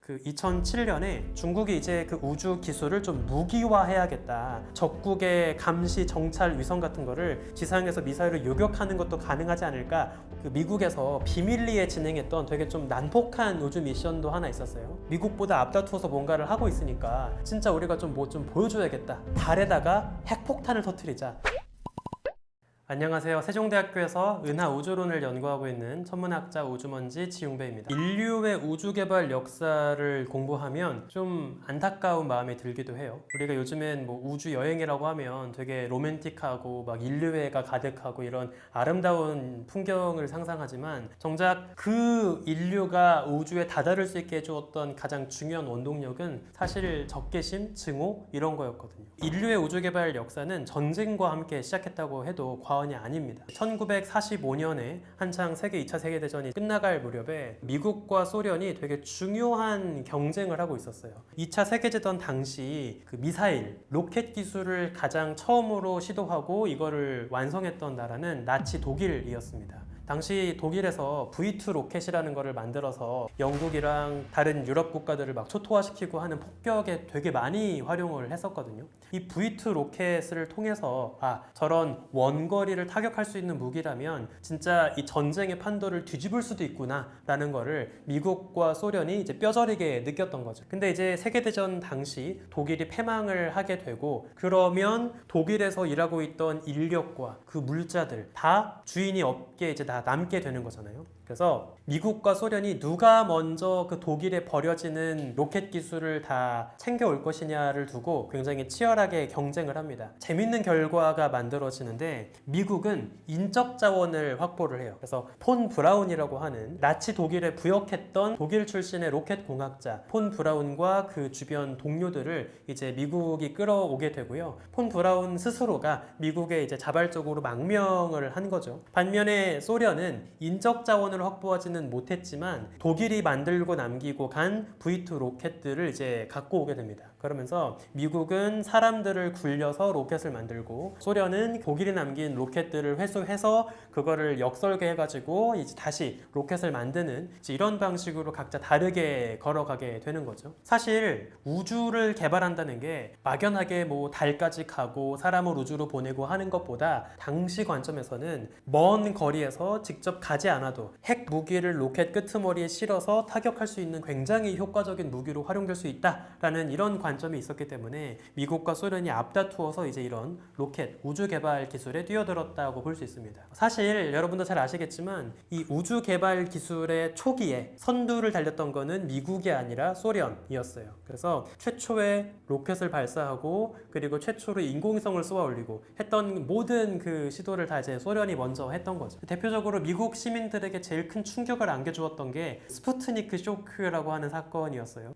그 2007년에 중국이 이제 그 우주 기술을 좀 무기화해야겠다. 적국의 감시, 정찰, 위성 같은 거를 지상에서 미사일을 요격하는 것도 가능하지 않을까. 그 미국에서 비밀리에 진행했던 되게 좀 난폭한 우주 미션도 하나 있었어요. 미국보다 앞다투어서 뭔가를 하고 있으니까 진짜 우리가 좀 뭐 좀 보여줘야겠다. 달에다가 핵폭탄을 터뜨리자. 안녕하세요. 세종대학교에서 은하 우주론을 연구하고 있는 천문학자 우주먼지 지용배입니다. 인류의 우주 개발 역사를 공부하면 좀 안타까운 마음이 들기도 해요. 우리가 요즘엔 뭐 우주 여행이라고 하면 되게 로맨틱하고 막 인류애가 가득하고 이런 아름다운 풍경을 상상하지만 정작 그 인류가 우주에 다다를 수 있게 해주었던 가장 중요한 원동력은 사실 적개심, 증오 이런 거였거든요. 인류의 우주 개발 역사는 전쟁과 함께 시작했다고 해도 과언이 아닙니다. 1945년에 한창 세계 2차 세계대전이 끝나갈 무렵에 미국과 소련이 되게 중요한 경쟁을 하고 있었어요. 2차 세계대전 당시 그 미사일, 로켓 기술을 가장 처음으로 시도하고 이거를 완성했던 나라는 나치 독일이었습니다. 당시 독일에서 V2 로켓이라는 거를 만들어서 영국이랑 다른 유럽 국가들을 막 초토화시키고 하는 폭격에 되게 많이 활용을 했었거든요. 이 V2 로켓을 통해서 저런 원거리를 타격할 수 있는 무기라면 진짜 이 전쟁의 판도를 뒤집을 수도 있구나 라는 거를 미국과 소련이 이제 뼈저리게 느꼈던 거죠. 근데 이제 세계대전 당시 독일이 패망을 하게 되고 그러면 독일에서 일하고 있던 인력과 그 물자들 다 주인이 없게 이제 다 남게 되는 거잖아요. 그래서 미국과 소련이 누가 먼저 그 독일에 버려지는 로켓 기술을 다 챙겨올 것이냐를 두고 굉장히 치열하게 경쟁을 합니다. 재밌는 결과가 만들어지는데 미국은 인적 자원을 확보를 해요. 그래서 폰 브라운이라고 하는 나치 독일에 부역했던 독일 출신의 로켓 공학자 폰 브라운과 그 주변 동료들을 이제 미국이 끌어오게 되고요. 폰 브라운 스스로가 미국에 이제 자발적으로 망명을 한 거죠. 반면에 소련은 인적 자원을 확보하지는 못했지만 독일이 만들고 남기고 간 V2 로켓들을 이제 갖고 오게 됩니다. 그러면서 미국은 사람들을 굴려서 로켓을 만들고 소련은 독일이 남긴 로켓들을 회수해서 그거를 역설계해가지고 이제 다시 로켓을 만드는 이제 이런 방식으로 각자 다르게 걸어가게 되는 거죠. 사실 우주를 개발한다는 게 막연하게 뭐 달까지 가고 사람을 우주로 보내고 하는 것보다 당시 관점에서는 먼 거리에서 직접 가지 않아도 핵 무기를 로켓 끄트머리에 실어서 타격할 수 있는 굉장히 효과적인 무기로 활용될 수 있다라는 이런 관점이 있었기 때문에 미국과 소련이 앞다투어서 이제 이런 로켓, 우주 개발 기술에 뛰어들었다고 볼 수 있습니다. 사실 여러분도 잘 아시겠지만 이 우주 개발 기술의 초기에 선두를 달렸던 거는 미국이 아니라 소련이었어요. 그래서 최초의 로켓을 발사하고 그리고 최초로 인공위성을 쏘아 올리고 했던 모든 그 시도를 다 이제 소련이 먼저 했던 거죠. 대표적으로 미국 시민들에게 제일 큰 충격을 안겨주었던 게 스푸트니크 쇼크라고 하는 사건이었어요.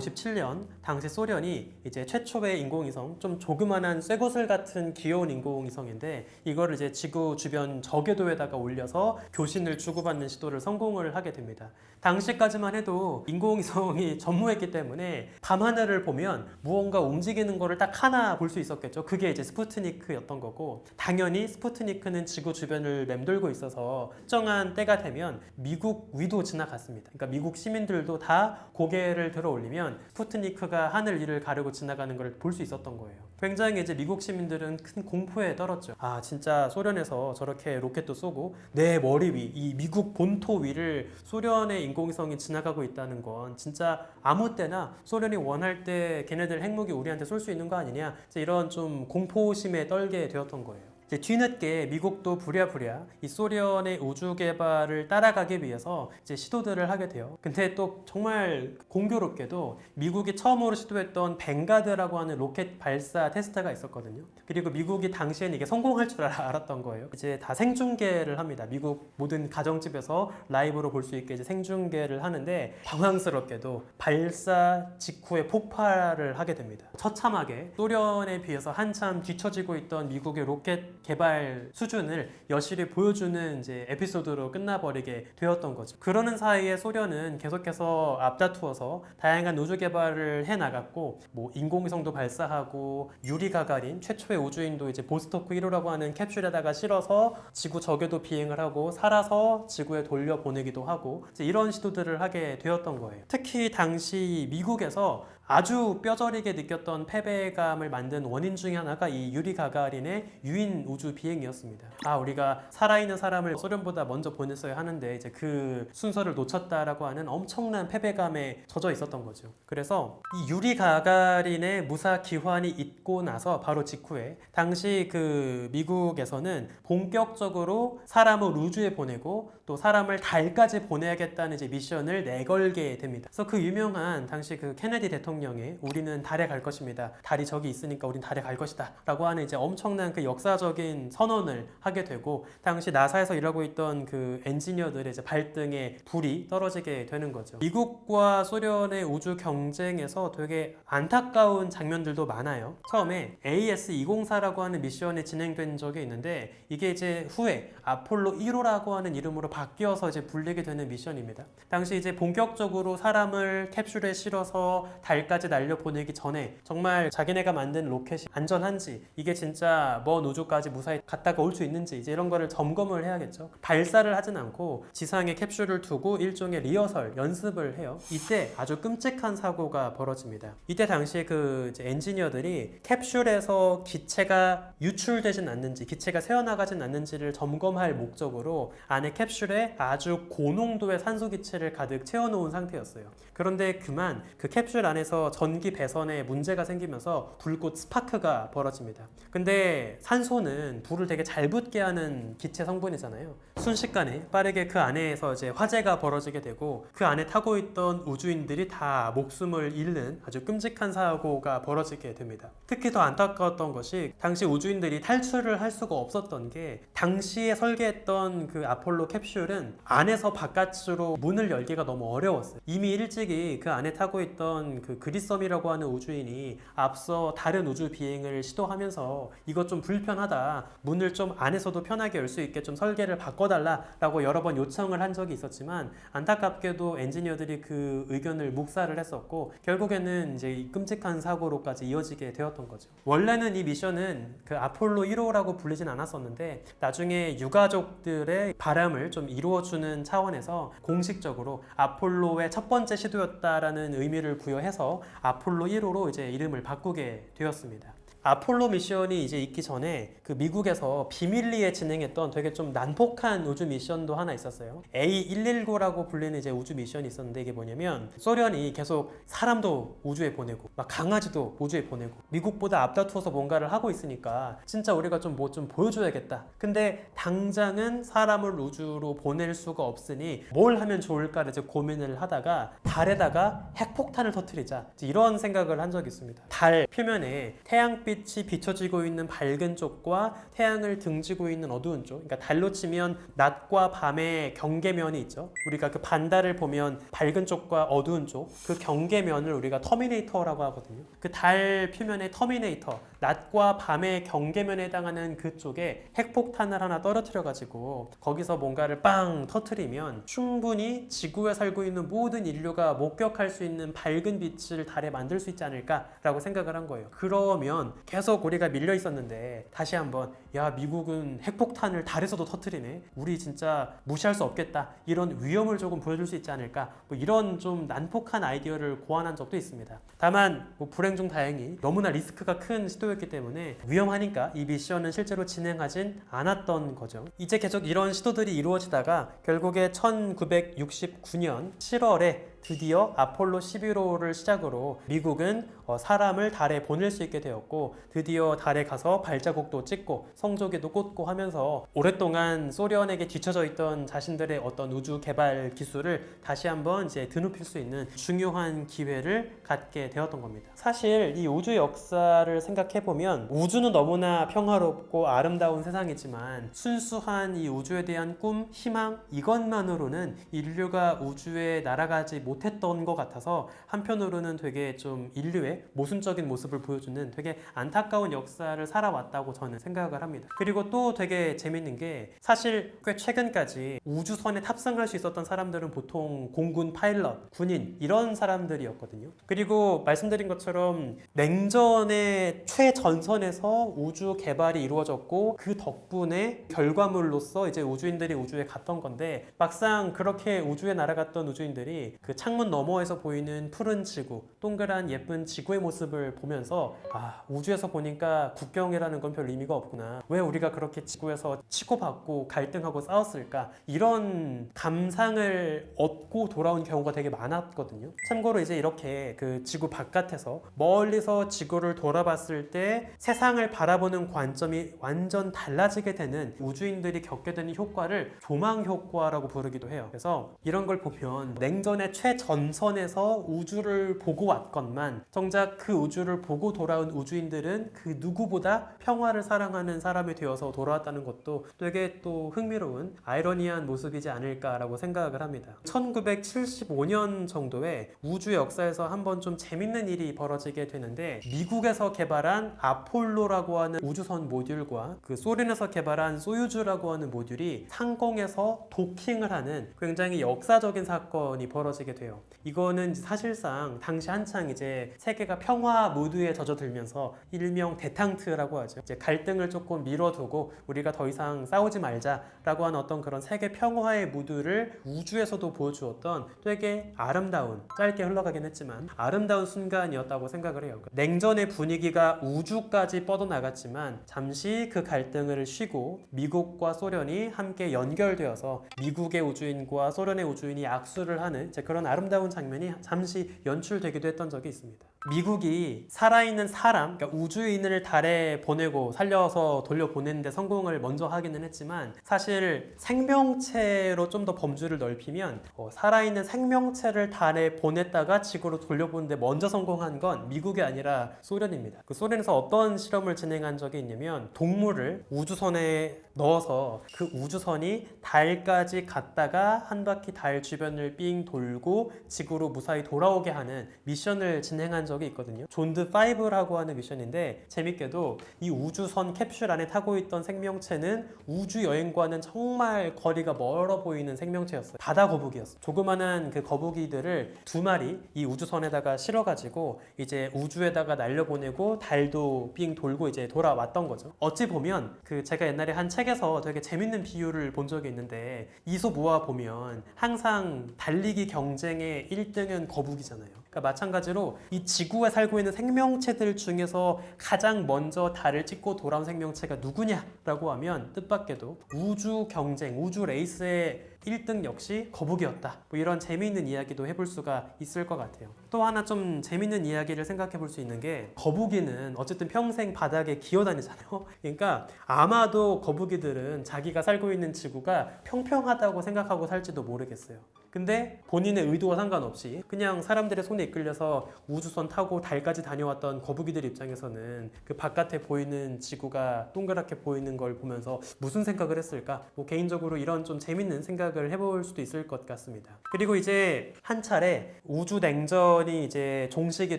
1957년 당시 소련이 이제 최초의 인공위성, 좀 조그만한 쇠구슬 같은 귀여운 인공위성인데 이거를 이제 지구 주변 저궤도에다가 올려서 교신을 주고받는 시도를 성공을 하게 됩니다. 당시까지만 해도 인공위성이 전무했기 때문에 밤하늘을 보면 무언가 움직이는 거를 딱 하나 볼 수 있었겠죠. 그게 이제 스푸트니크였던 거고 당연히 스푸트니크는 지구 주변을 맴돌고 있어서 특정한 때가 되면 미국 위도 지나갔습니다. 그러니까 미국 시민들도 다 고개를 들어 올리면 스푸트니크가 하늘 위를 가르고 지나가는 걸 볼 수 있었던 거예요. 굉장히 이제 미국 시민들은 큰 공포에 떨었죠. 진짜 소련에서 저렇게 로켓도 쏘고 내 머리 위, 이 미국 본토 위를 소련의 인공위성이 지나가고 있다는 건 진짜 아무 때나 소련이 원할 때 걔네들 핵무기 우리한테 쏠 수 있는 거 아니냐, 이런 좀 공포심에 떨게 되었던 거예요. 이제 뒤늦게 미국도 부랴부랴 이 소련의 우주 개발을 따라가기 위해서 이제 시도들을 하게 돼요. 근데 또 정말 공교롭게도 미국이 처음으로 시도했던 벵가드라고 하는 로켓 발사 테스트가 있었거든요. 그리고 미국이 당시에는 이게 성공할 줄 알았던 거예요. 이제 다 생중계를 합니다. 미국 모든 가정집에서 라이브로 볼 수 있게 이제 생중계를 하는데 당황스럽게도 발사 직후에 폭발을 하게 됩니다. 처참하게 소련에 비해서 한참 뒤처지고 있던 미국의 로켓 개발 수준을 여실히 보여주는 이제 에피소드로 끝나버리게 되었던 거죠. 그러는 사이에 소련은 계속해서 앞다투어서 다양한 우주 개발을 해 나갔고, 뭐 인공위성도 발사하고 유리 가가린 최초의 우주인도 이제 보스토크 1호라고 하는 캡슐에다가 실어서 지구 적외도 비행을 하고 살아서 지구에 돌려 보내기도 하고 이제 이런 시도들을 하게 되었던 거예요. 특히 당시 미국에서 아주 뼈저리게 느꼈던 패배감을 만든 원인 중에 하나가 이 유리 가가린의 유인 우주 비행이었습니다. 우리가 살아있는 사람을 소련보다 먼저 보냈어야 하는데 이제 그 순서를 놓쳤다라고 하는 엄청난 패배감에 젖어 있었던 거죠. 그래서 이 유리 가가린의 무사 귀환이 있고 나서 바로 직후에 당시 그 미국에서는 본격적으로 사람을 우주에 보내고 또 사람을 달까지 보내야겠다는 이제 미션을 내걸게 됩니다. 그래서 그 유명한 당시 그 케네디 대통령의 우리는 달에 갈 것입니다. 달이 저기 있으니까 우린 달에 갈 것이다. 라고 하는 이제 엄청난 그 역사적인 선언을 하게 되고 당시 나사에서 일하고 있던 그 엔지니어들의 이제 발등에 불이 떨어지게 되는 거죠. 미국과 소련의 우주 경쟁에서 되게 안타까운 장면들도 많아요. 처음에 AS-204라고 하는 미션이 진행된 적이 있는데 이게 이제 후에 아폴로 1호라고 하는 이름으로 바뀌어서 이제 불리게 되는 미션입니다. 당시 이제 본격적으로 사람을 캡슐에 실어서 달까지 날려 보내기 전에 정말 자기네가 만든 로켓이 안전한지 이게 진짜 먼 우주까지 무사히 갔다가 올 수 있는지 이제 이런 거를 점검을 해야겠죠. 발사를 하진 않고 지상에 캡슐을 두고 일종의 리허설, 연습을 해요. 이때 아주 끔찍한 사고가 벌어집니다. 이때 당시에 그 이제 엔지니어들이 캡슐에서 기체가 유출되진 않는지, 기체가 새어나가진 않는지를 점검할 목적으로 안에 캡슐에 아주 고농도의 산소 기체를 가득 채워놓은 상태였어요. 그런데 그만 그 캡슐 안에서 전기 배선에 문제가 생기면서 불꽃 스파크가 벌어집니다. 근데 산소는 불을 되게 잘 붙게 하는 기체 성분이잖아요. 순식간에 빠르게 그 안에서 이제 화재가 벌어지게 되고 그 안에 타고 있던 우주인들이 다 목숨을 잃는 아주 끔찍한 사고가 벌어지게 됩니다. 특히 더 안타까웠던 것이 당시 우주인들이 탈출을 할 수가 없었던 게 당시에 설계했던 그 아폴로 캡슐은 안에서 바깥으로 문을 열기가 너무 어려웠어요. 이미 일찍이 그 안에 타고 있던 그 그리썸이라고 하는 우주인이 앞서 다른 우주 비행을 시도하면서 이것 좀 불편하다, 문을 좀 안에서도 편하게 열 수 있게 좀 설계를 바꿔달라라고 여러 번 요청을 한 적이 있었지만 안타깝게도 엔지니어들이 그 의견을 묵살을 했었고 결국에는 이제 이 끔찍한 사고로까지 이어지게 되었던 거죠. 원래는 이 미션은 그 아폴로 1호라고 불리진 않았었는데 나중에 유가족들의 바람을 좀 이루어주는 차원에서 공식적으로 아폴로의 첫 번째 시도였다라는 의미를 부여해서 아폴로 1호로 이제 이름을 바꾸게 되었습니다. 아폴로 미션이 이제 있기 전에 그 미국에서 비밀리에 진행했던 되게 좀 난폭한 우주 미션도 하나 있었어요. A119라고 불리는 이제 우주 미션이 있었는데 이게 뭐냐면 소련이 계속 사람도 우주에 보내고 막 강아지도 우주에 보내고 미국보다 앞다투어서 뭔가를 하고 있으니까 진짜 우리가 좀 뭐 좀 보여줘야겠다. 근데 당장은 사람을 우주로 보낼 수가 없으니 뭘 하면 좋을까를 이제 고민을 하다가 달에다가 핵폭탄을 터뜨리자 이런 생각을 한 적이 있습니다. 달 표면에 태양빛 빛이 비춰지고 있는 밝은 쪽과 태양을 등지고 있는 어두운 쪽, 그러니까 달로 치면 낮과 밤의 경계면이 있죠. 우리가 그 반달을 보면 밝은 쪽과 어두운 쪽, 그 경계면을 우리가 터미네이터라고 하거든요. 그 달 표면의 터미네이터, 낮과 밤의 경계면에 해당하는 그쪽에 핵폭탄을 하나 떨어뜨려 가지고 거기서 뭔가를 빵 터뜨리면 충분히 지구에 살고 있는 모든 인류가 목격할 수 있는 밝은 빛을 달에 만들 수 있지 않을까라고 생각을 한 거예요. 그러면 계속 우리가 밀려 있었는데 다시 한번 야 미국은 핵폭탄을 달에서도 터뜨리네, 우리 진짜 무시할 수 없겠다, 이런 위험을 조금 보여줄 수 있지 않을까, 뭐 이런 좀 난폭한 아이디어를 고안한 적도 있습니다. 다만 뭐 불행 중 다행히 너무나 리스크가 큰 시도였기 때문에 위험하니까 이 미션은 실제로 진행하진 않았던 거죠. 이제 계속 이런 시도들이 이루어지다가 결국에 1969년 7월에 드디어 아폴로 11호를 시작으로 미국은 사람을 달에 보낼 수 있게 되었고 드디어 달에 가서 발자국도 찍고 성조기도 꽂고 하면서 오랫동안 소련에게 뒤처져 있던 자신들의 어떤 우주 개발 기술을 다시 한번 이제 드높일 수 있는 중요한 기회를 갖게 되었던 겁니다. 사실 이 우주 역사를 생각해보면 우주는 너무나 평화롭고 아름다운 세상이지만 순수한 이 우주에 대한 꿈, 희망 이것만으로는 인류가 우주에 날아가지 못 못했던 것 같아서 한편으로는 되게 좀 인류의 모순적인 모습을 보여주는 되게 안타까운 역사를 살아왔다고 저는 생각을 합니다. 그리고 또 되게 재밌는 게 사실 꽤 최근까지 우주선에 탑승할 수 있었던 사람들은 보통 공군 파일럿, 군인 이런 사람들이었거든요. 그리고 말씀드린 것처럼 냉전의 최전선에서 우주 개발이 이루어졌고 그 덕분에 결과물로서 이제 우주인들이 우주에 갔던 건데 막상 그렇게 우주에 날아갔던 우주인들이 그 창문 너머에서 보이는 푸른 지구, 동그란 예쁜 지구의 모습을 보면서 아, 우주에서 보니까 국경이라는 건 별 의미가 없구나. 왜 우리가 그렇게 지구에서 치고받고 갈등하고 싸웠을까? 이런 감상을 얻고 돌아온 경우가 되게 많았거든요. 참고로 이제 이렇게 그 지구 바깥에서 멀리서 지구를 돌아봤을 때 세상을 바라보는 관점이 완전 달라지게 되는 우주인들이 겪게 되는 효과를 조망 효과라고 부르기도 해요. 그래서 이런 걸 보면 냉전의 최전선에서 우주를 보고 왔건만 정작 그 우주를 보고 돌아온 우주인들은 그 누구보다 평화를 사랑하는 사람이 되어서 돌아왔다는 것도 되게 또 흥미로운 아이러니한 모습이지 않을까라고 생각을 합니다. 1975년 정도에 우주 역사에서 한번 좀 재밌는 일이 벌어지게 되는데 미국에서 개발한 아폴로라고 하는 우주선 모듈과 그 소련에서 개발한 소유주라고 하는 모듈이 상공에서 도킹을 하는 굉장히 역사적인 사건이 벌어지게 돼요. 이거는 사실상 당시 한창 이제 세계가 평화 무드에 젖어들면서 일명 데탕트라고 하죠. 이제 갈등을 조금 미뤄두고 우리가 더 이상 싸우지 말자라고 하는 어떤 그런 세계 평화의 무드를 우주에서도 보여주었던 되게 아름다운, 짧게 흘러가긴 했지만 아름다운 순간이었다고 생각을 해요. 냉전의 분위기가 우주까지 뻗어나갔지만 잠시 그 갈등을 쉬고 미국과 소련이 함께 연결되어서 미국의 우주인과 소련의 우주인이 악수를 하는 그런 아름다운 장면이 잠시 연출되기도 했던 적이 있습니다. 미국이 살아있는 사람, 그러니까 우주인을 달에 보내고 살려서 돌려보내는데 성공을 먼저 하기는 했지만 사실 생명체로 좀 더 범주를 넓히면 살아있는 생명체를 달에 보냈다가 지구로 돌려보는데 먼저 성공한 건 미국이 아니라 소련입니다. 그 소련에서 어떤 실험을 진행한 적이 있냐면 동물을 우주선에 넣어서 그 우주선이 달까지 갔다가 한 바퀴 달 주변을 삥 돌고 지구로 무사히 돌아오게 하는 미션을 진행한 적이 있거든요. 존드 5라고 하는 미션인데 재밌게도 이 우주선 캡슐 안에 타고 있던 생명체는 우주 여행과는 정말 거리가 멀어 보이는 생명체였어요. 바다 거북이였어요. 조그만한 그 거북이들을 2마리 이 우주선에다가 실어가지고 이제 우주에다가 날려보내고 달도 빙 돌고 이제 돌아왔던 거죠. 어찌 보면 그 제가 옛날에 한 책에서 되게 재밌는 비유를 본 적이 있는데 이솝우화 보면 항상 달리기 경쟁의 1등은 거북이잖아요. 그러니까 마찬가지로 이 지구에 살고 있는 생명체들 중에서 가장 먼저 달을 찍고 돌아온 생명체가 누구냐라고 하면 뜻밖에도 우주 경쟁, 우주 레이스의 1등 역시 거북이였다. 뭐 이런 재미있는 이야기도 해볼 수가 있을 것 같아요. 또 하나 좀 재미있는 이야기를 생각해 볼 수 있는 게 거북이는 어쨌든 평생 바닥에 기어다니잖아요. 그러니까 아마도 거북이들은 자기가 살고 있는 지구가 평평하다고 생각하고 살지도 모르겠어요. 근데 본인의 의도와 상관없이 그냥 사람들의 손에 이끌려서 우주선 타고 달까지 다녀왔던 거북이들 입장에서는 그 바깥에 보이는 지구가 동그랗게 보이는 걸 보면서 무슨 생각을 했을까? 뭐 개인적으로 이런 좀 재밌는 생각을 해볼 수도 있을 것 같습니다. 그리고 이제 한 차례 우주 냉전이 이제 종식이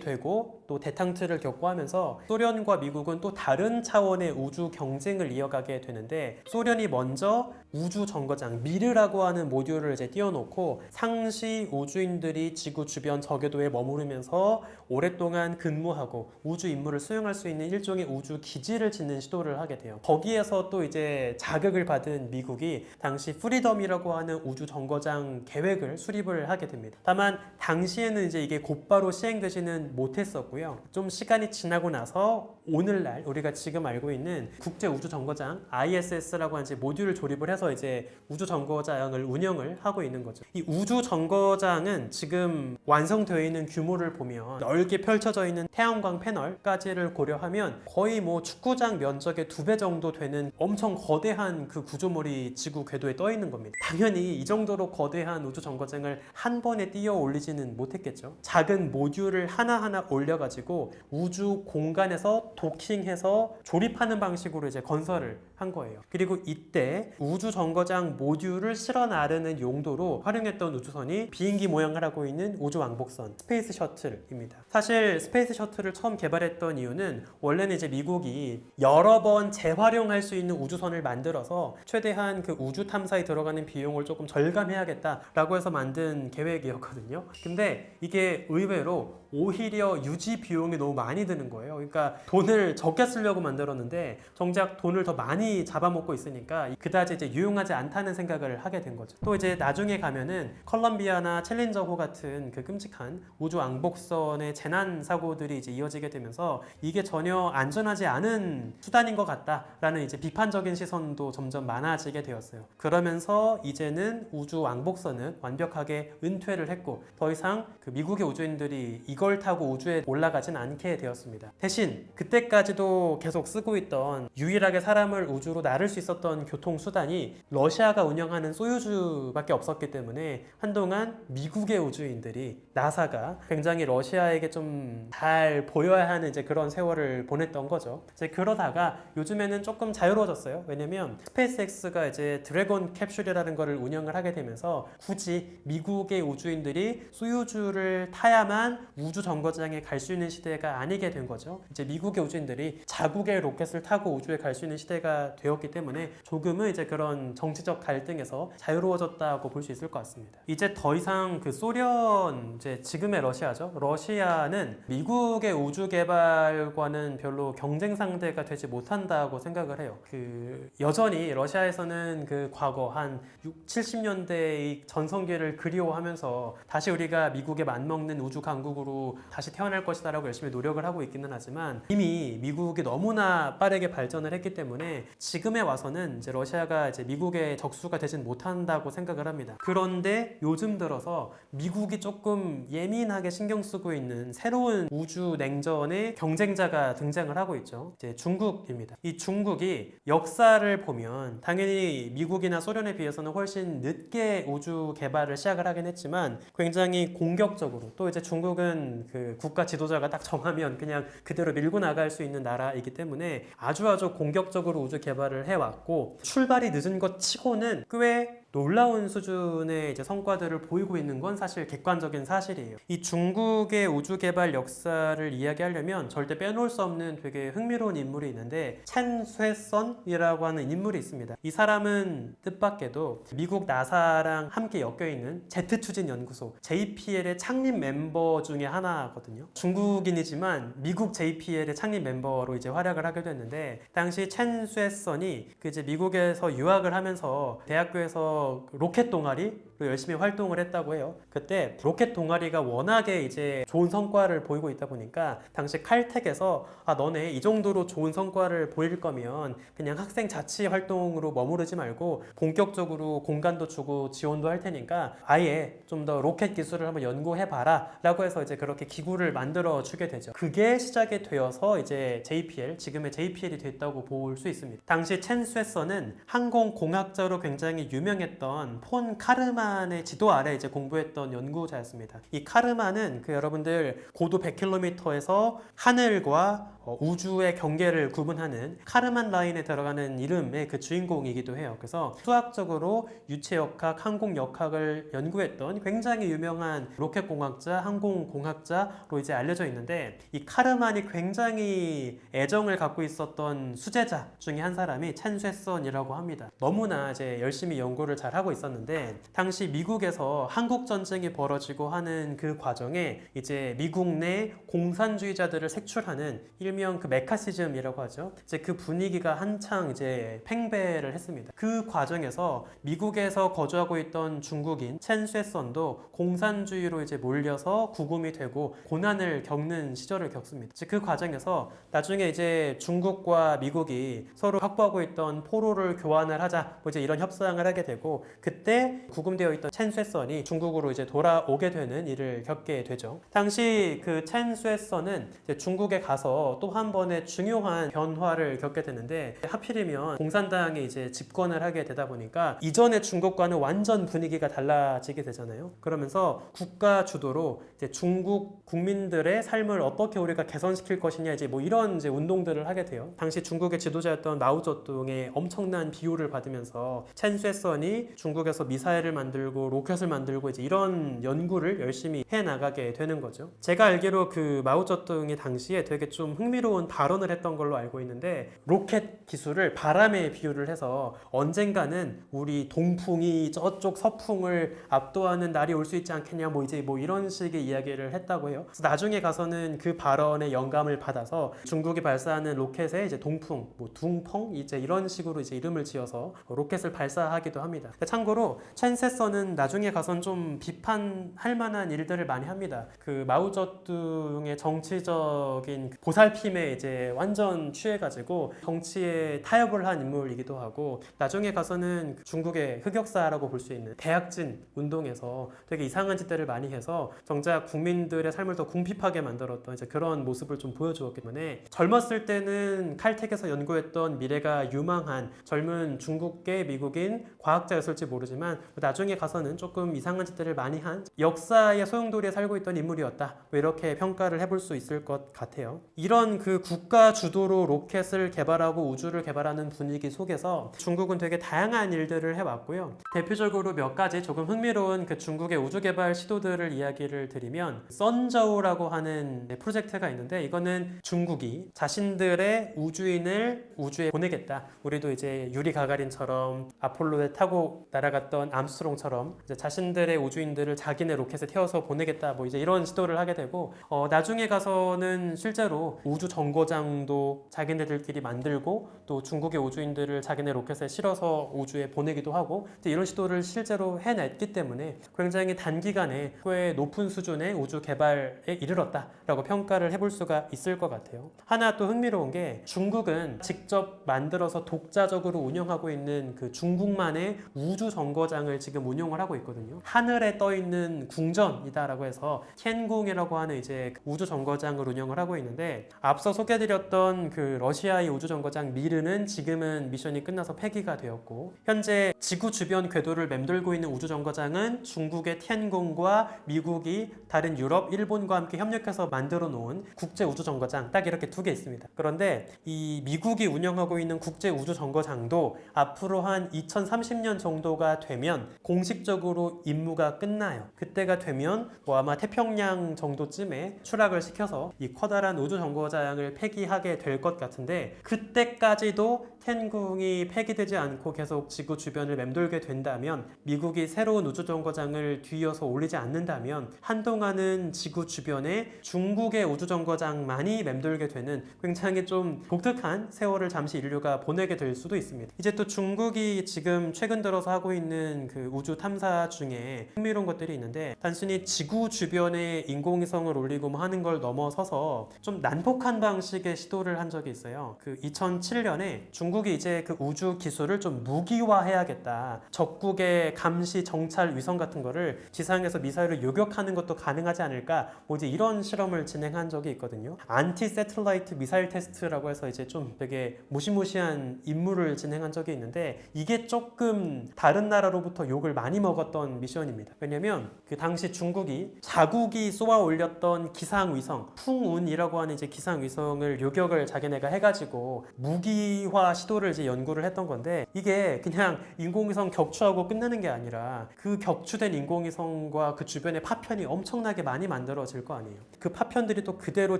되고 또 대탕트를 겪고 하면서 소련과 미국은 또 다른 차원의 우주 경쟁을 이어가게 되는데 소련이 먼저 우주 정거장 미르라고 하는 모듈을 이제 띄워놓고 상시 우주인들이 지구 주변 저궤도에 머무르면서 오랫동안 근무하고 우주 임무를 수행할 수 있는 일종의 우주 기지를 짓는 시도를 하게 돼요. 거기에서 또 이제 자극을 받은 미국이 당시 프리덤이라고 하는 우주 정거장 계획을 수립을 하게 됩니다. 다만 당시에는 이제 이게 곧바로 시행되지는 못했었고요. 좀 시간이 지나고 나서 오늘날 우리가 지금 알고 있는 국제 우주 정거장 ISS라고 하는 이제 모듈을 조립을 해서 이제 우주 정거장을 운영을 하고 있는 거죠. 이 우주 정거장은 지금 완성되어 있는 규모를 보면 넓게 펼쳐져 있는 태양광 패널까지를 고려하면 거의 뭐 축구장 면적의 2배 정도 되는 엄청 거대한 그 구조물이 지구 궤도에 떠 있는 겁니다. 당연히 이 정도로 거대한 우주 정거장을 한 번에 띄어 올리지는 못했겠죠. 작은 모듈을 하나하나 올려가지고 우주 공간에서 도킹해서 조립하는 방식으로 이제 건설을 한 거예요. 그리고 이때 우주 우주 정거장 모듈을 실어 나르는 용도로 활용했던 우주선이 비행기 모양을 하고 있는 우주 왕복선 스페이스 셔틀입니다. 사실 스페이스 셔틀을 처음 개발했던 이유는 원래는 이제 미국이 여러 번 재활용할 수 있는 우주선을 만들어서 최대한 그 우주 탐사에 들어가는 비용을 조금 절감해야겠다라고 해서 만든 계획이었거든요. 근데 이게 의외로 오히려 유지 비용이 너무 많이 드는 거예요. 그러니까 돈을 적게 쓰려고 만들었는데 정작 돈을 더 많이 잡아먹고 있으니까 그다지 이제 유용하지 않다는 생각을 하게 된 거죠. 또 이제 나중에 가면은 컬럼비아나 챌린저호 같은 그 끔찍한 우주 왕복선의 재난 사고들이 이제 이어지게 되면서 이게 전혀 안전하지 않은 수단인 것 같다라는 이제 비판적인 시선도 점점 많아지게 되었어요. 그러면서 이제는 우주 왕복선은 완벽하게 은퇴를 했고 더 이상 그 미국의 우주인들이 이걸 타고 우주에 올라가진 않게 되었습니다. 대신 그때까지도 계속 쓰고 있던 유일하게 사람을 우주로 나를 수 있었던 교통수단이 러시아가 운영하는 소유주밖에 없었기 때문에 한동안 미국의 우주인들이 나사가 굉장히 러시아에게 좀 잘 보여야 하는 이제 그런 세월을 보냈던 거죠. 이제 그러다가 요즘에는 조금 자유로워졌어요. 왜냐면 스페이스X가 이제 드래곤 캡슐이라는 거를 운영을 하게 되면서 굳이 미국의 우주인들이 소유주를 타야만 우주 정거장에 갈 수 있는 시대가 아니게 된 거죠. 이제 미국의 우주인들이 자국의 로켓을 타고 우주에 갈 수 있는 시대가 되었기 때문에 조금은 이제 그런 정치적 갈등에서 자유로워졌다고 볼 수 있을 것 같습니다. 이제 더 이상 그 소련, 이제 지금의 러시아죠. 러시아는 미국의 우주 개발과는 별로 경쟁 상대가 되지 못한다고 생각을 해요. 그 여전히 러시아에서는 그 과거 한 70년대의 전성기를 그리워하면서 다시 우리가 미국에 맞먹는 우주 강국으로 다시 태어날 것이다라고 열심히 노력을 하고 있기는 하지만 이미 미국이 너무나 빠르게 발전을 했기 때문에 지금에 와서는 이제 러시아가 이제 미국의 적수가 되진 못한다고 생각을 합니다. 그런데 요즘 들어서 미국이 조금 예민하게 신경 쓰고 있는 새로운 우주 냉전의 경쟁자가 등장을 하고 있죠. 이제 중국입니다. 이 중국이 역사를 보면 당연히 미국이나 소련에 비해서는 훨씬 늦게 우주 개발을 시작을 하긴 했지만 굉장히 공격적으로 또 이제 중국은 그 국가 지도자가 딱 정하면 그냥 그대로 밀고 나갈 수 있는 나라이기 때문에 아주 공격적으로 우주 개발을 해왔고 출발이 늦은 것 치고는 꽤 놀라운 수준의 이제 성과들을 보이고 있는 건 사실 객관적인 사실이에요. 이 중국의 우주 개발 역사를 이야기하려면 절대 빼놓을 수 없는 되게 흥미로운 인물이 있는데 첸 쇠선이라고 하는 인물이 있습니다. 이 사람은 뜻밖에도 미국 나사랑 함께 엮여있는 제트추진연구소 JPL의 창립 멤버 중에 하나거든요. 중국인이지만 미국 JPL의 창립 멤버로 이제 활약을 하게 됐는데 당시 첸 쇠선이 그 이제 미국에서 유학을 하면서 대학교에서 로켓 동아리로 열심히 활동을 했다고 해요. 그때 로켓 동아리가 워낙에 이제 좋은 성과를 보이고 있다 보니까 당시 칼텍에서 너네 이 정도로 좋은 성과를 보일 거면 그냥 학생 자치 활동으로 머무르지 말고 본격적으로 공간도 주고 지원도 할 테니까 아예 좀 더 로켓 기술을 한번 연구해봐라 라고 해서 이제 그렇게 기구를 만들어 주게 되죠. 그게 시작이 되어서 이제 JPL, 지금의 JPL이 됐다고 볼 수 있습니다. 당시 첸 쇠서는 항공공학자로 굉장히 유명했던 폰 카르만의 지도 아래 이제 공부했던 연구자였습니다. 이 카르만은 그 여러분들 고도 100km에서 하늘과 우주의 경계를 구분하는 카르만 라인에 들어가는 이름의 그 주인공이기도 해요. 그래서 수학적으로 유체역학, 항공역학을 연구했던 굉장히 유명한 로켓공학자, 항공공학자로 이제 알려져 있는데 이 카르만이 굉장히 애정을 갖고 있었던 수제자 중에 한 사람이 첸 쇠선이라고 합니다. 너무나 이제 열심히 연구를 잘 하고 있었는데 당시 미국에서 한국 전쟁이 벌어지고 하는 그 과정에 이제 미국 내 공산주의자들을 색출하는 일명 그 메카시즘이라고 하죠. 이제 그 분위기가 한창 이제 팽배를 했습니다. 그 과정에서 미국에서 거주하고 있던 중국인 첸 쇠선도 공산주의로 이제 몰려서 구금이 되고 고난을 겪는 시절을 겪습니다. 이제 그 과정에서 나중에 이제 중국과 미국이 서로 확보하고 있던 포로를 교환을 하자 뭐 이제 이런 협상을 하게 되고 되고 그때 구금되어 있던 첸 쇠선이 중국으로 이제 돌아오게 되는 일을 겪게 되죠. 당시 그 첸 쇠선은 중국에 가서 또 한 번의 중요한 변화를 겪게 되는데 하필이면 공산당이 이제 집권을 하게 되다 보니까 이전의 중국과는 완전 분위기가 달라지게 되잖아요. 그러면서 국가 주도로 이제 중국 국민들의 삶을 어떻게 우리가 개선시킬 것이냐 이제 뭐 이런 이제 운동들을 하게 돼요. 당시 중국의 지도자였던 마오쩌둥의 엄청난 비호를 받으면서 첸 쇠선이 중국에서 미사일을 만들고 로켓을 만들고 이제 이런 연구를 열심히 해 나가게 되는 거죠. 제가 알기로 그 마오쩌둥이 당시에 되게 좀 흥미로운 발언을 했던 걸로 알고 있는데 로켓 기술을 바람에 비유를 해서 언젠가는 우리 동풍이 저쪽 서풍을 압도하는 날이 올 수 있지 않겠냐 뭐 이제 뭐 이런 식의 이야기를 했다고 해요. 그래서 나중에 가서는 그 발언에 영감을 받아서 중국이 발사하는 로켓에 이제 동풍, 뭐 둥펑 이제 이런 식으로 이제 이름을 지어서 로켓을 발사하기도 합니다. 참고로 첸 쇠선은 나중에 가선 좀 비판할 만한 일들을 많이 합니다. 그 마오쩌둥의 정치적인 보살핌에 이제 완전 취해가지고 정치에 타협을 한 인물이기도 하고 나중에 가서는 중국의 흑역사라고 볼 수 있는 대약진 운동에서 되게 이상한 짓들을 많이 해서 정작 국민들의 삶을 더 궁핍하게 만들었던 이제 그런 모습을 좀 보여주었기 때문에 젊었을 때는 칼텍에서 연구했던 미래가 유망한 젊은 중국계 미국인 과학자였을지 모르지만 나중에 가서는 조금 이상한 짓들을 많이 한 역사의 소용돌이에 살고 있던 인물이었다 이렇게 평가를 해볼 수 있을 것 같아요. 이런 그 국가 주도로 로켓을 개발하고 우주를 개발하는 분위기 속에서 중국은 되게 다양한 일들을 해왔고요. 대표적으로 몇 가지 조금 흥미로운 그 중국의 우주 개발 시도들을 이야기를 드리면 썬저우라고 하는 프로젝트가 있는데 이거는 중국이 자신들의 우주인을 우주에 보내겠다. 우리도 이제 유리 가가린처럼 아폴로에 타고 날아갔던 암스트롱처럼 이제 자신들의 우주인들을 자기네 로켓에 태워서 보내겠다. 뭐 이제 이런 시도를 하게 되고 나중에 가서는 실제로 우주 정거장도 자기네들끼리 만들고 또 중국의 우주인들을 자기네 로켓에 실어서 우주에 보내기도 하고 이런 시도를 실제로 해냈기 때문에 굉장히 단기간에 꽤 높은 수준의 우주 개발에 이르렀다라고 평가를 해볼 수가 있을 것 같아요. 하나 또 흥미로운 게 중국은 직접 만들어서 독자적으로 운영하고 있는 그 중국만의 우주 정거장을 지금 운영을 하고 있거든요. 하늘에 떠 있는 궁전이다라고 해서 티안궁이라고 하는 이제 우주 정거장을 운영을 하고 있는데 앞서 소개드렸던 그 러시아의 우주 정거장 미르는 지금은 미션이 끝나서 폐기가 되었고 현재 지구 주변 궤도를 맴돌고 있는 우주 정거장은 중국의 티안궁과 미국이 다른 유럽, 일본과 함께 협력해서 만들어 놓은 국제 우주 정거장 딱 이렇게 두 개 있습니다. 그런데 이 미국이 운영하고 있는 국제 우주 정거장도 앞으로 한 2030년 정도가 되면 공식적으로 임무가 끝나요. 그때가 되면 뭐 아마 태평양 정도쯤에 추락을 시켜서 이 커다란 우주 정거장을 폐기하게 될 것 같은데 그때까지도 티안궁이 폐기되지 않고 계속 지구 주변을 맴돌게 된다면 미국이 새로운 우주 정거장을 뒤이어서 올리지 않는다면 한동안은 지구 주변에 중국의 우주 정거장만이 맴돌게 되는 굉장히 좀 독특한 세월을 잠시 인류가 보내게 될 수도 있습니다. 이제 또 중국이 지금 최근 들어서 하고 있는 그 우주 탐사 중에 흥미로운 것들이 있는데 단순히 지구 주변에 인공위성을 올리고 뭐 하는 걸 넘어서서 좀 난폭한 방식의 시도를 한 적이 있어요. 그 2007년에 중국이 이제 그 우주 기술을 좀 무기화해야겠다. 적국의 감시 정찰 위성 같은 거를 지상에서 미사일을 요격하는 것도 가능하지 않을까? 뭐 이제 이런 실험을 진행한 적이 있거든요. 안티 세틀라이트 미사일 테스트라고 해서 이제 좀 되게 무시무시한 임무를 진행한 적이 있는데 이게 조금 다른 나라로부터 욕을 많이 먹었던 미션입니다. 왜냐면 그 당시 중국이 자국이 쏘아 올렸던 기상위성 풍운이라고 하는 이제 기상위성을 요격을 자기네가 해가지고 무기화 시도를 이제 연구를 했던 건데 이게 그냥 인공위성 격추하고 끝나는 게 아니라 그 격추된 인공위성과 그 주변의 파편이 엄청나게 많이 만들어질 거 아니에요. 그 파편들이 또 그대로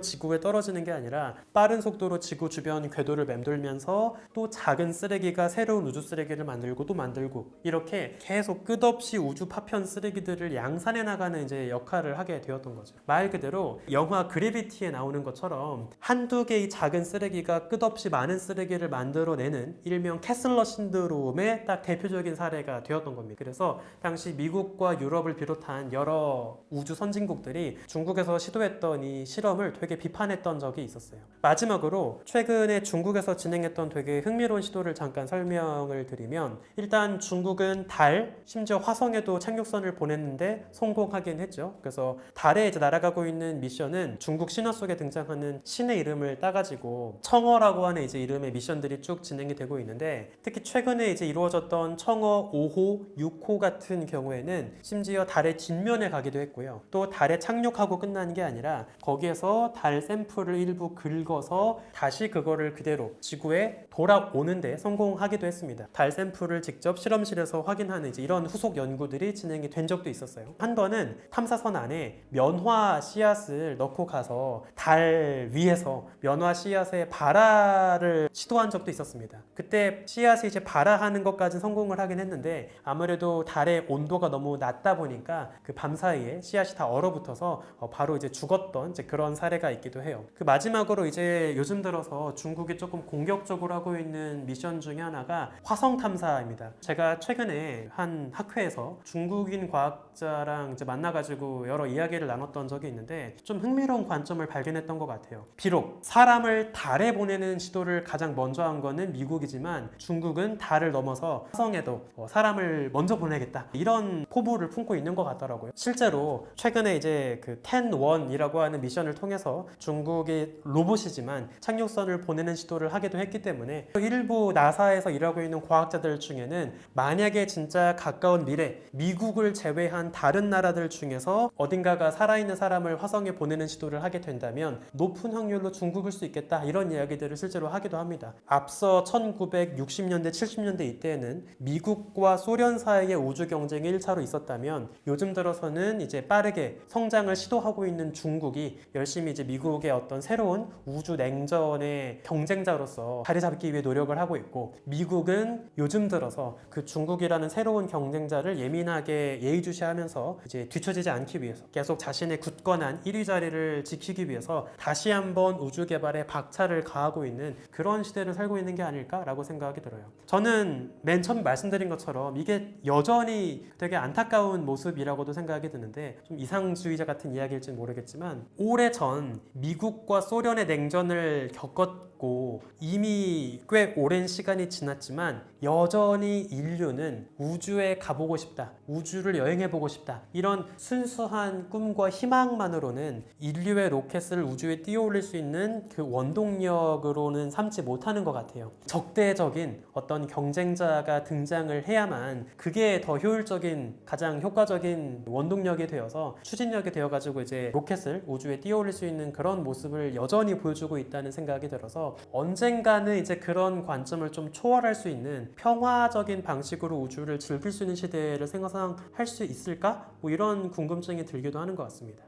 지구에 떨어지는 게 아니라 빠른 속도로 지구 주변 궤도를 맴돌면서 또 작은 쓰레기가 새로운 우주 쓰레기를 만들고 또 만들고 이렇게 계속 끝없이 우주 파편 쓰레기들을 양산해 나가는 이제 역할을 하게 되었던 거죠. 말 그대로 영화 그래비티에 나오는 것처럼 한두 개의 작은 쓰레기가 끝없이 많은 쓰레기를 만들어내는 일명 캐슬러 신드롬의 딱 대표적인 사례가 되었던 겁니다. 그래서 당시 미국과 유럽을 비롯한 여러 우주 선진국들이 중국에서 시도했던 이 실험을 되게 비판했던 적이 있었어요. 마지막으로 최근에 중국에서 진행했던 되게 흥미로운 시도를 잠깐 설명을 드리면 일단 하지만 중국은 달, 심지어 화성에도 착륙선을 보냈는데 성공하긴 했죠. 그래서 달에 이제 날아가고 있는 미션은 중국 신화 속에 등장하는 신의 이름을 따가지고 청어라고 하는 이제 이름의 미션들이 쭉 진행이 되고 있는데, 특히 최근에 이제 이루어졌던 청어 5호, 6호 같은 경우에는 심지어 달의 뒷면에 가기도 했고요. 또 달에 착륙하고 끝나는 게 아니라 거기에서 달 샘플을 일부 긁어서 다시 그거를 그대로 지구에 돌아오는데 성공하기도 했습니다. 달 샘플을 직접 실험실에서 확인하는 이제 이런 후속 연구들이 진행이 된 적도 있었어요. 한 번은 탐사선 안에 면화 씨앗을 넣고 가서 달 위에서 면화 씨앗의 발화를 시도한 적도 있었습니다. 그때 씨앗이 이제 발화하는 것까지 성공을 하긴 했는데, 아무래도 달의 온도가 너무 낮다 보니까 그 밤 사이에 씨앗이 다 얼어붙어서 바로 이제 죽었던 이제 그런 사례가 있기도 해요. 그 마지막으로 이제 요즘 들어서 중국이 조금 공격적으로 하고 있는 미션 중에 하나가 화성 탐사입니다. 제가 최근에 한 학회에서 중국인 과학자랑 이제 만나가지고 여러 이야기를 나눴던 적이 있는데 좀 흥미로운 관점을 발견했던 것 같아요. 비록 사람을 달에 보내는 시도를 가장 먼저 한 거는 미국이지만 중국은 달을 넘어서 화성에도 사람을 먼저 보내겠다, 이런 포부를 품고 있는 것 같더라고요. 실제로 최근에 이제 그 10-1이라고 하는 미션을 통해서 중국이 로봇이지만 착륙선을 보내는 시도를 하기도 했기 때문에 일부 나사에서 일하고 있는 과학자들 중에는 만약에 진짜 가까운 미래 미국을 제외한 다른 나라들 중에서 어딘가가 살아있는 사람을 화성에 보내는 시도를 하게 된다면 높은 확률로 중국일 수 있겠다, 이런 이야기들을 실제로 하기도 합니다. 앞서 1960년대 70년대 이때에는 미국과 소련 사이의 우주 경쟁이 1차로 있었다면, 요즘 들어서는 이제 빠르게 성장을 시도하고 있는 중국이 열심히 이제 미국의 어떤 새로운 우주 냉전의 경쟁자로서 자리 잡기 위해 노력을 하고 있고, 미국은 요즘 들어서 그 중국이라는 새로운 경쟁자를 예민하게 예의주시하면서 이제 뒤처지지 않기 위해서 계속 자신의 굳건한 1위 자리를 지키기 위해서 다시 한번 우주 개발에 박차를 가하고 있는 그런 시대를 살고 있는 게 아닐까라고 생각이 들어요. 저는 맨 처음 말씀드린 것처럼 이게 여전히 되게 안타까운 모습이라고도 생각이 드는데, 좀 이상주의자 같은 이야기일지는 모르겠지만 오래전 미국과 소련의 냉전을 겪었고 이미 꽤 오랜 시간이 지났지만 여전히 인류는 우주에 가보고 싶다, 우주를 여행해보고 싶다, 이런 순수한 꿈과 희망만으로는 인류의 로켓을 우주에 띄워올릴 수 있는 그 원동력으로는 삼지 못하는 것 같아요. 적대적인 어떤 경쟁자가 등장을 해야만 그게 더 효율적인, 가장 효과적인 원동력이 되어서 추진력이 되어가지고 이제 로켓을 우주에 띄워올릴 수 있는 그런 모습을 여전히 보여주고 있다는 생각이 들어서 언젠가는 이제 그런 관점을 좀 초월할 수 있는 평화적인 방식으로 우주를 즐길 수 있는 시대를 생각할 수 있을까? 뭐 이런 궁금증이 들기도 하는 것 같습니다.